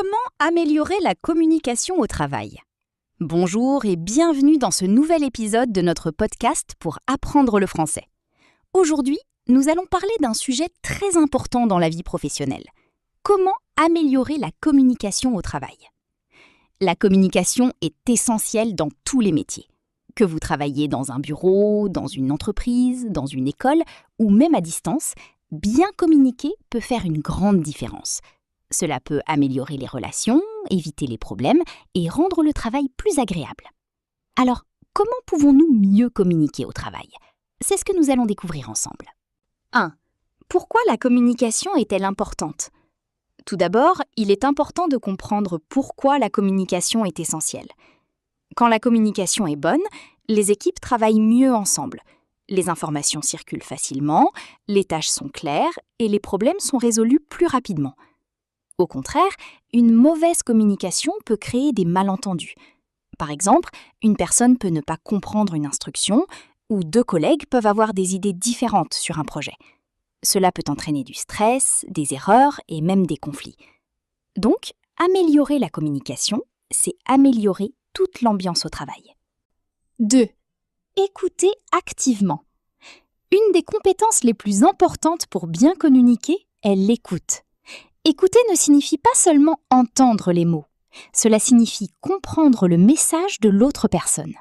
Comment améliorer la communication au travail ? Bonjour et bienvenue dans ce nouvel épisode de notre podcast pour apprendre le français. Aujourd'hui, nous allons parler d'un sujet très important dans la vie professionnelle. Comment améliorer la communication au travail ? La communication est essentielle dans tous les métiers. Que vous travaillez dans un bureau, dans une entreprise, dans une école ou même à distance, bien communiquer peut faire une grande différence. Cela peut améliorer les relations, éviter les problèmes et rendre le travail plus agréable. Alors, comment pouvons-nous mieux communiquer au travail ? C'est ce que nous allons découvrir ensemble. 1. Pourquoi la communication est-elle importante ? Tout d'abord, il est important de comprendre pourquoi la communication est essentielle. Quand la communication est bonne, les équipes travaillent mieux ensemble. Les informations circulent facilement, les tâches sont claires et les problèmes sont résolus plus rapidement. Au contraire, une mauvaise communication peut créer des malentendus. Par exemple, une personne peut ne pas comprendre une instruction ou deux collègues peuvent avoir des idées différentes sur un projet. Cela peut entraîner du stress, des erreurs et même des conflits. Donc, améliorer la communication, c'est améliorer toute l'ambiance au travail. 2. Écouter activement. Une des compétences les plus importantes pour bien communiquer est l'écoute. Écouter ne signifie pas seulement entendre les mots. Cela signifie comprendre le message de l'autre personne.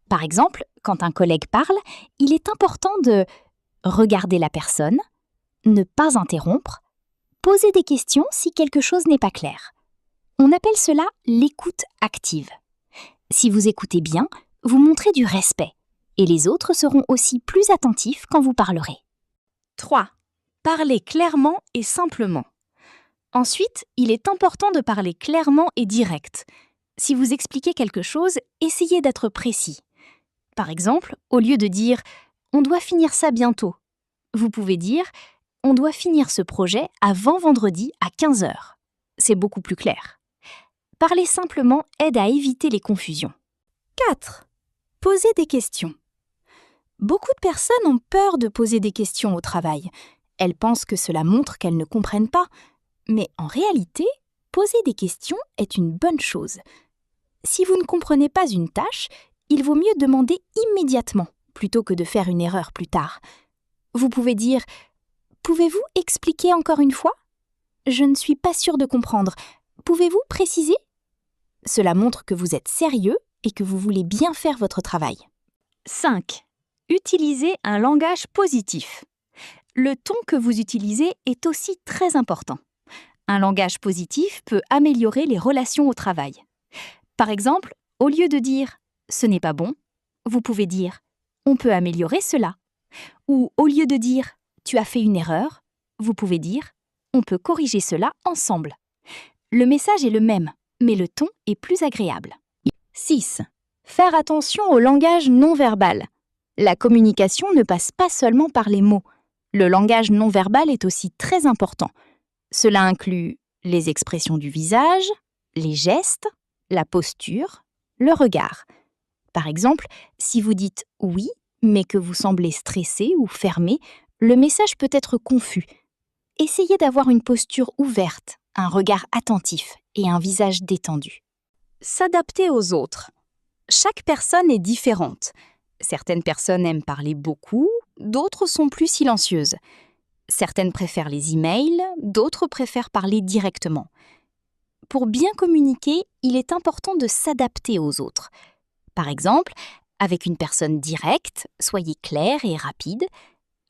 Par exemple, quand un collègue parle, il est important de regarder la personne, ne pas interrompre, poser des questions si quelque chose n'est pas clair. On appelle cela l'écoute active. Si vous écoutez bien, vous montrez du respect et les autres seront aussi plus attentifs quand vous parlerez. 3. Parler clairement et simplement. Ensuite, il est important de parler clairement et direct. Si vous expliquez quelque chose, essayez d'être précis. Par exemple, au lieu de dire « on doit finir ça bientôt », vous pouvez dire « on doit finir ce projet avant vendredi à 15h ». C'est beaucoup plus clair. Parler simplement aide à éviter les confusions. 4. Poser des questions. Beaucoup de personnes ont peur de poser des questions au travail. Elles pensent que cela montre qu'elles ne comprennent pas. Mais en réalité, poser des questions est une bonne chose. Si vous ne comprenez pas une tâche, il vaut mieux demander immédiatement plutôt que de faire une erreur plus tard. Vous pouvez dire « Pouvez-vous expliquer encore une fois ? Je ne suis pas sûre de comprendre. Pouvez-vous préciser ?» Cela montre que vous êtes sérieux et que vous voulez bien faire votre travail. 5. Utilisez un langage positif. Le ton que vous utilisez est aussi très important. Un langage positif peut améliorer les relations au travail. Par exemple, au lieu de dire « ce n'est pas bon », vous pouvez dire « on peut améliorer cela ». Ou au lieu de dire « tu as fait une erreur », vous pouvez dire « on peut corriger cela ensemble ». Le message est le même, mais le ton est plus agréable. 6. Faire attention au langage non verbal. La communication ne passe pas seulement par les mots. Le langage non verbal est aussi très important. Cela inclut les expressions du visage, les gestes, la posture, le regard. Par exemple, si vous dites « oui », mais que vous semblez stressé ou fermé, le message peut être confus. Essayez d'avoir une posture ouverte, un regard attentif et un visage détendu. S'adapter aux autres. Chaque personne est différente. Certaines personnes aiment parler beaucoup, d'autres sont plus silencieuses. Certaines préfèrent les emails, d'autres préfèrent parler directement. Pour bien communiquer, il est important de s'adapter aux autres. Par exemple, avec une personne directe, soyez clair et rapide.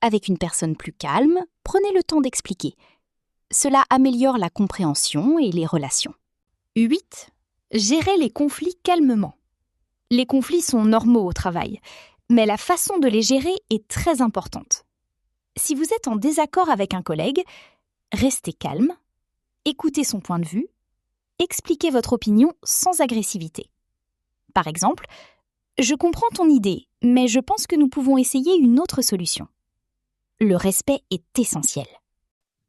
Avec une personne plus calme, prenez le temps d'expliquer. Cela améliore la compréhension et les relations. 8. Gérer les conflits calmement. Les conflits sont normaux au travail, mais la façon de les gérer est très importante. Si vous êtes en désaccord avec un collègue, restez calme, écoutez son point de vue, expliquez votre opinion sans agressivité. Par exemple, « Je comprends ton idée, mais je pense que nous pouvons essayer une autre solution. » Le respect est essentiel.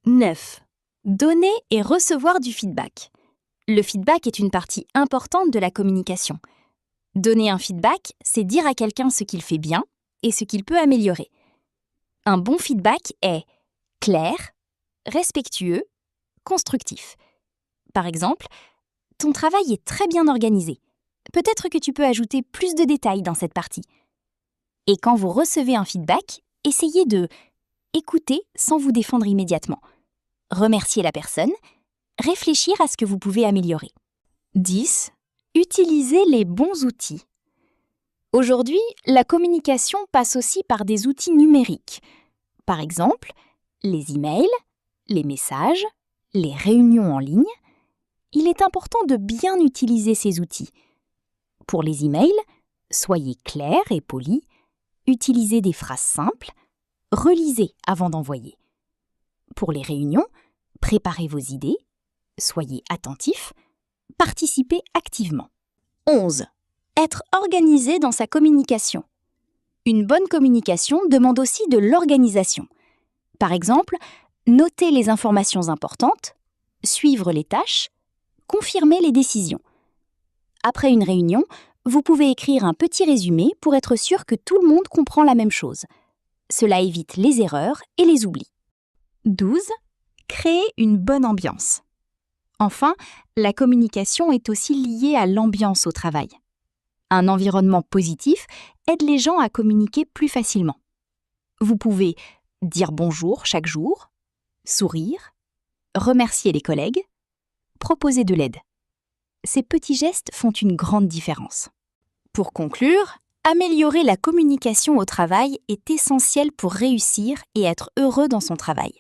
9. Donner et recevoir du feedback. Le feedback est une partie importante de la communication. Donner un feedback, c'est dire à quelqu'un ce qu'il fait bien et ce qu'il peut améliorer. Un bon feedback est clair, respectueux, constructif. Par exemple, ton travail est très bien organisé. Peut-être que tu peux ajouter plus de détails dans cette partie. Et quand vous recevez un feedback, essayez de écouter sans vous défendre immédiatement. Remercier la personne, réfléchir à ce que vous pouvez améliorer. 10. Utilisez les bons outils. Aujourd'hui, la communication passe aussi par des outils numériques. Par exemple, les emails, les messages, les réunions en ligne. Il est important de bien utiliser ces outils. Pour les emails, soyez clair et poli, utilisez des phrases simples, relisez avant d'envoyer. Pour les réunions, préparez vos idées, soyez attentif, participez activement. 11. Être organisé dans sa communication. Une bonne communication demande aussi de l'organisation. Par exemple, noter les informations importantes, suivre les tâches, confirmer les décisions. Après une réunion, vous pouvez écrire un petit résumé pour être sûr que tout le monde comprend la même chose. Cela évite les erreurs et les oublis. 12. Créer une bonne ambiance. Enfin, la communication est aussi liée à l'ambiance au travail. Un environnement positif aide les gens à communiquer plus facilement. Vous pouvez dire bonjour chaque jour, sourire, remercier les collègues, proposer de l'aide. Ces petits gestes font une grande différence. Pour conclure, améliorer la communication au travail est essentiel pour réussir et être heureux dans son travail.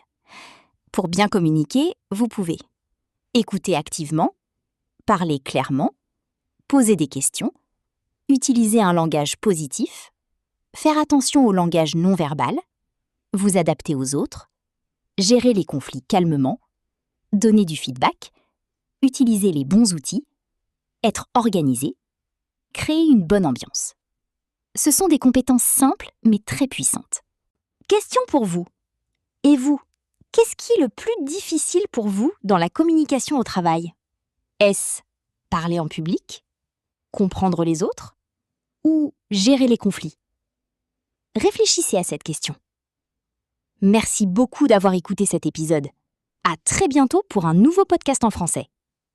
Pour bien communiquer, vous pouvez écouter activement, parler clairement, poser des questions, utiliser un langage positif, faire attention au langage non verbal, vous adapter aux autres, gérer les conflits calmement, donner du feedback, utiliser les bons outils, être organisé, créer une bonne ambiance. Ce sont des compétences simples mais très puissantes. Question pour vous. Et vous, qu'est-ce qui est le plus difficile pour vous dans la communication au travail? Est-ce parler en public, comprendre les autres ou gérer les conflits? Réfléchissez à cette question. Merci beaucoup d'avoir écouté cet épisode. À très bientôt pour un nouveau podcast en français.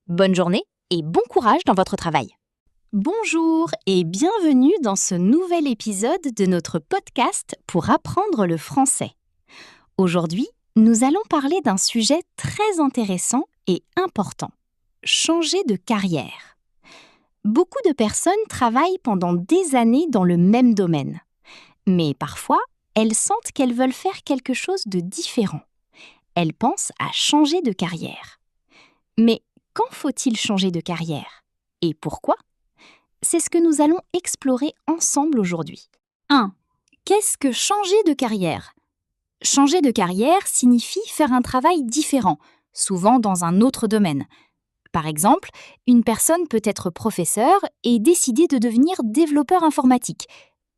Bonne journée et bon courage dans votre travail. Bonjour et bienvenue dans ce nouvel épisode de notre podcast pour apprendre le français. Aujourd'hui, nous allons parler d'un sujet très intéressant et important. Changer de carrière. Beaucoup de personnes travaillent pendant des années dans le même domaine. Mais parfois, elles sentent qu'elles veulent faire quelque chose de différent. Elles pensent à changer de carrière. Mais quand faut-il changer de carrière? Et pourquoi? C'est ce que nous allons explorer ensemble aujourd'hui. 1. Qu'est-ce que changer de carrière? Changer de carrière signifie faire un travail différent, souvent dans un autre domaine. Par exemple, une personne peut être professeur et décider de devenir développeur informatique,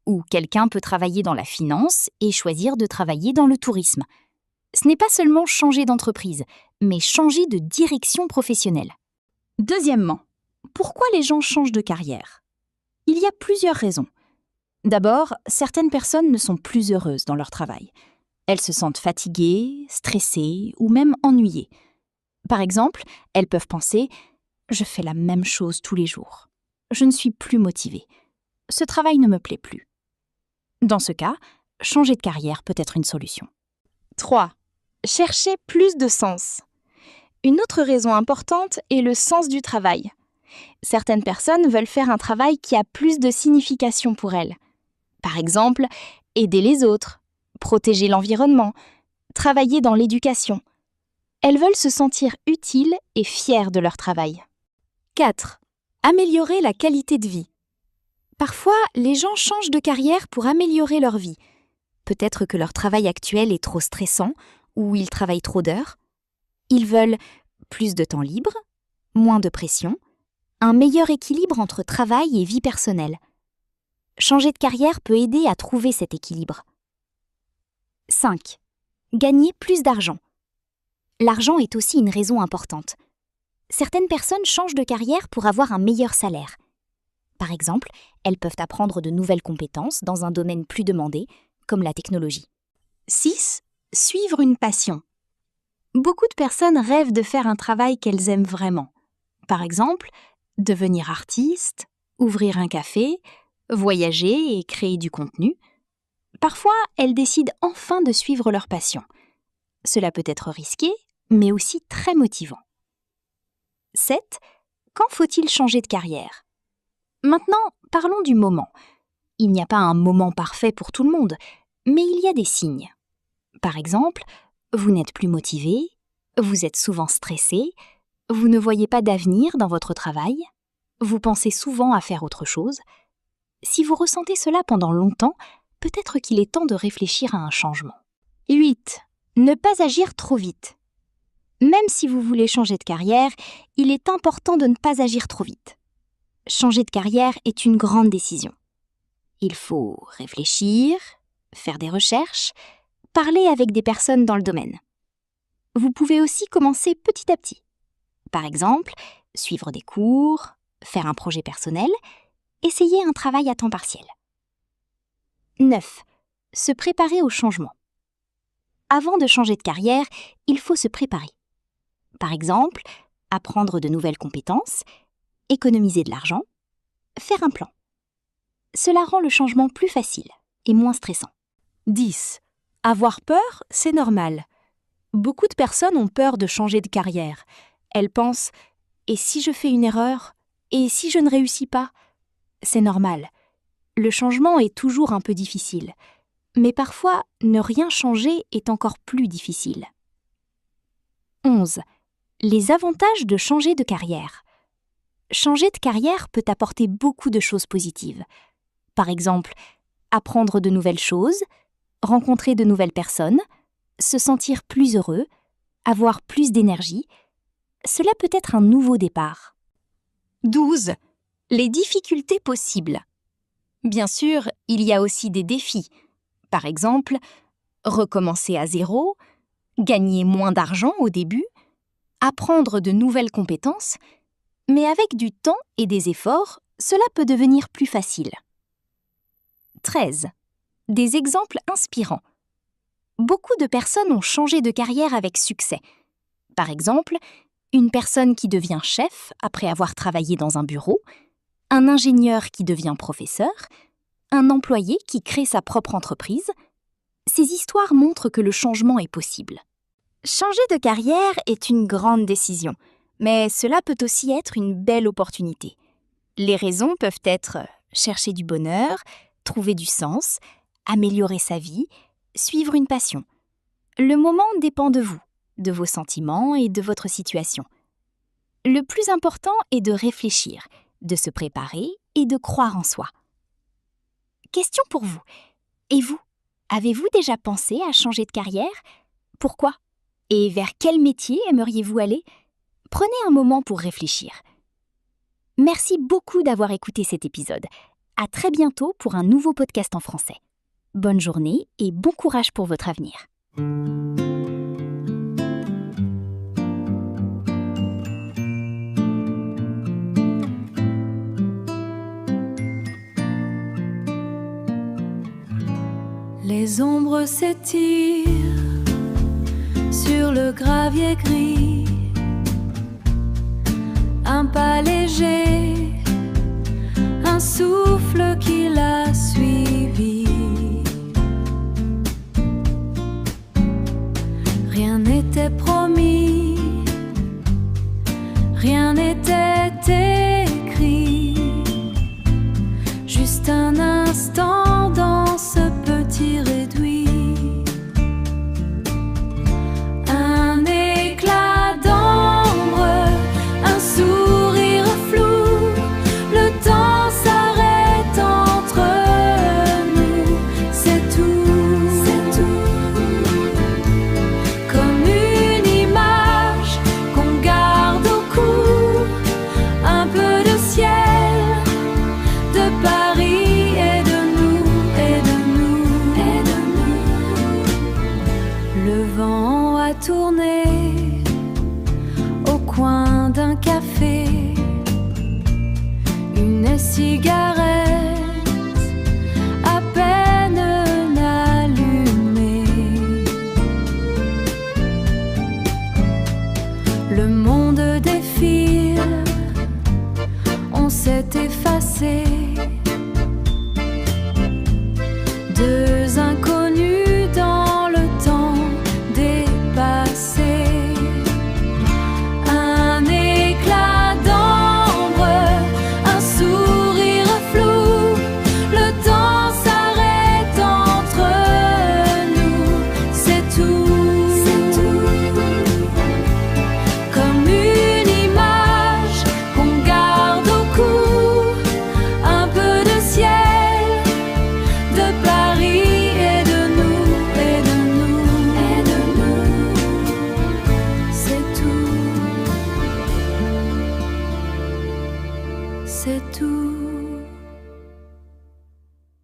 ou quelqu'un peut travailler dans la finance et choisir de travailler dans le tourisme. Ce n'est pas seulement changer d'entreprise, mais changer de direction professionnelle. Deuxièmement, pourquoi les gens changent de carrière? Il y a plusieurs raisons. D'abord, certaines personnes ne sont plus heureuses dans leur travail. Elles se sentent fatiguées, stressées ou même ennuyées. Par exemple, elles peuvent penser « Je fais la même chose tous les jours. Je ne suis plus motivée. Ce travail ne me plaît plus. » Dans ce cas, changer de carrière peut être une solution. 3. Chercher plus de sens. Une autre raison importante est le sens du travail. Certaines personnes veulent faire un travail qui a plus de signification pour elles. Par exemple, aider les autres, protéger l'environnement, travailler dans l'éducation. Elles veulent se sentir utiles et fières de leur travail. 4. Améliorer la qualité de vie. Parfois, les gens changent de carrière pour améliorer leur vie. Peut-être que leur travail actuel est trop stressant ou ils travaillent trop d'heures. Ils veulent plus de temps libre, moins de pression, un meilleur équilibre entre travail et vie personnelle. Changer de carrière peut aider à trouver cet équilibre. 5. Gagner plus d'argent. L'argent est aussi une raison importante. Certaines personnes changent de carrière pour avoir un meilleur salaire. Par exemple, elles peuvent apprendre de nouvelles compétences dans un domaine plus demandé, comme la technologie. 6. Suivre une passion. Beaucoup de personnes rêvent de faire un travail qu'elles aiment vraiment. Par exemple, devenir artiste, ouvrir un café, voyager et créer du contenu. Parfois, elles décident enfin de suivre leur passion. Cela peut être risqué, mais aussi très motivant. 7. Quand faut-il changer de carrière ? Maintenant, parlons du moment. Il n'y a pas un moment parfait pour tout le monde, mais il y a des signes. Par exemple, vous n'êtes plus motivé, vous êtes souvent stressé, vous ne voyez pas d'avenir dans votre travail, vous pensez souvent à faire autre chose. Si vous ressentez cela pendant longtemps, peut-être qu'il est temps de réfléchir à un changement. 8. Ne pas agir trop vite. Même si vous voulez changer de carrière, il est important de ne pas agir trop vite. Changer de carrière est une grande décision. Il faut réfléchir, faire des recherches, parler avec des personnes dans le domaine. Vous pouvez aussi commencer petit à petit. Par exemple, suivre des cours, faire un projet personnel, essayer un travail à temps partiel. 9. Se préparer au changement. Avant de changer de carrière, il faut se préparer. Par exemple, apprendre de nouvelles compétences, économiser de l'argent, faire un plan. Cela rend le changement plus facile et moins stressant. 10. Avoir peur, c'est normal. Beaucoup de personnes ont peur de changer de carrière. Elles pensent « et si je fais une erreur ? Et si je ne réussis pas ?» C'est normal. Le changement est toujours un peu difficile. Mais parfois, ne rien changer est encore plus difficile. 11. Les avantages de changer de carrière. Changer de carrière peut apporter beaucoup de choses positives. Par exemple, apprendre de nouvelles choses, rencontrer de nouvelles personnes, se sentir plus heureux, avoir plus d'énergie. Cela peut être un nouveau départ. 12. Les difficultés possibles. Bien sûr, il y a aussi des défis. Par exemple, recommencer à zéro, gagner moins d'argent au début, apprendre de nouvelles compétences, mais avec du temps et des efforts, cela peut devenir plus facile. 13. Des exemples inspirants. Beaucoup de personnes ont changé de carrière avec succès. Par exemple, une personne qui devient chef après avoir travaillé dans un bureau, un ingénieur qui devient professeur, un employé qui crée sa propre entreprise. Ces histoires montrent que le changement est possible. Changer de carrière est une grande décision, mais cela peut aussi être une belle opportunité. Les raisons peuvent être chercher du bonheur, trouver du sens, améliorer sa vie, suivre une passion. Le moment dépend de vous, de vos sentiments et de votre situation. Le plus important est de réfléchir, de se préparer et de croire en soi. Question pour vous. Et vous, avez-vous déjà pensé à changer de carrière ? Pourquoi ? Et vers quel métier aimeriez-vous aller ? Prenez un moment pour réfléchir. Merci beaucoup d'avoir écouté cet épisode. À très bientôt pour un nouveau podcast en français. Bonne journée et bon courage pour votre avenir. Les ombres s'étirent sur le gravier gris, un pas léger, un souffle qui l'a suivi. Rien n'était promis, rien n'était écrit, juste un instant dans ce petit réduit. Un éclat d'ombre, un sourire flou, le temps s'arrête entre nous, c'est tout, c'est tout. Comme une image qu'on garde au cou, un peu de ciel, de Paris et de nous, et de nous, et de nous. Le vent a tourné au coin d'un café, une cigarette à peine allumée. Le monde défile s'est effacé.